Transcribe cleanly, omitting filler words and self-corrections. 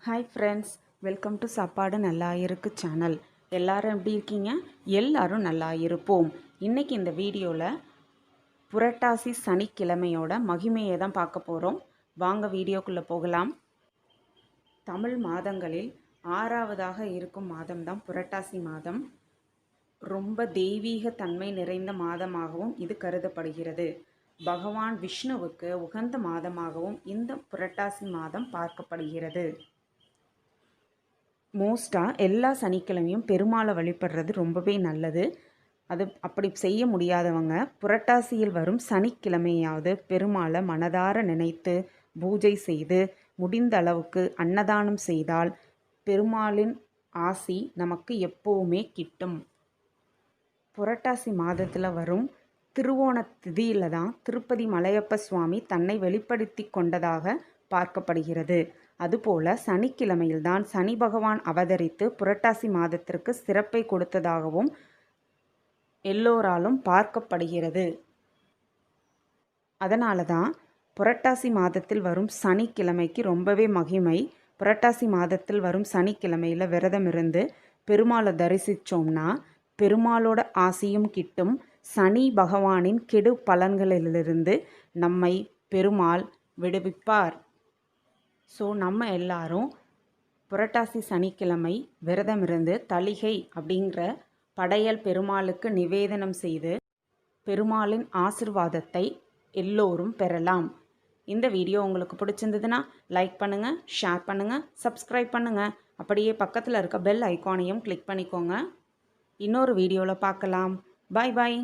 Hi friends, welcome to SapaduNallaIrukku channel. எல்லாரும் எப்படி இருக்கீங்க? எல்லாரும் நல்லா இருப்போம். இன்னைக்கு இந்த வீடியோவில் புரட்டாசி சனிக்கிழமையோட மகிமையை தான் பார்க்க போகிறோம். வாங்க வீடியோக்குள்ளே போகலாம். தமிழ் மாதங்களில் 6வதாக இருக்கும் மாதம் தான் புரட்டாசி மாதம். ரொம்ப தெய்வீக தன்மை நிறைந்த மாதமாகவும் இது கருதப்படுகிறது. பகவான் விஷ்ணுவுக்கு உகந்த மாதமாகவும் இந்த புரட்டாசி மாதம் பார்க்கப்படுகிறது. மோஸ்ட்டாக எல்லா சனிக்கிழமையும் பெருமாளை வழிபடுறது ரொம்பவே நல்லது. அது அப்படி செய்ய முடியாதவங்க புரட்டாசியில் வரும் சனிக்கிழமையாவது பெருமாளை மனதார நினைத்து பூஜை செய்து முடிந்த அளவுக்கு அன்னதானம் செய்தால் பெருமாளின் ஆசி நமக்கு எப்போவுமே கிட்டும். புரட்டாசி மாதத்தில் வரும் திருவோண திதியில் தான் திருப்பதி மலையப்ப சுவாமி தன்னை வெளிப்படுத்தி கொண்டதாக பார்க்கப்படுகிறது. அதுபோல சனிக்கிழமையில்தான் சனி பகவான் அவதரித்து புரட்டாசி மாதத்திற்கு சிறப்பை கொடுத்ததாகவும் எல்லோராலும் பார்க்கப்படுகிறது. அதனால தான் புரட்டாசி மாதத்தில் வரும் சனிக்கிழமைக்கு ரொம்பவே மகிமை. புரட்டாசி மாதத்தில் வரும் சனிக்கிழமையில் விரதம் இருந்து பெருமாளை தரிசித்தோம்னா பெருமாளோட ஆசியும் கிட்டும். சனி பகவானின் கெடு பலன்களிலிருந்து நம்மை பெருமாள் விடுவிப்பார். ஸோ நம்ம எல்லாரும் புரட்டாசி சனிக்கிழமை விரதம் இருந்து thaligai அப்படிங்கிற படையல் பெருமாளுக்கு நிவேதனம் செய்து பெருமாளின் ஆசிர்வாதத்தை எல்லோரும் பெறலாம். இந்த வீடியோ உங்களுக்கு பிடிச்சிருந்ததுன்னா லைக் பண்ணுங்கள், ஷேர் பண்ணுங்கள், சப்ஸ்கிரைப் பண்ணுங்கள். அப்படியே பக்கத்தில் இருக்க பெல் ஐக்கானையும் கிளிக் பண்ணிக்கோங்க. இன்னொரு வீடியோவில் பார்க்கலாம். பாய் பாய்.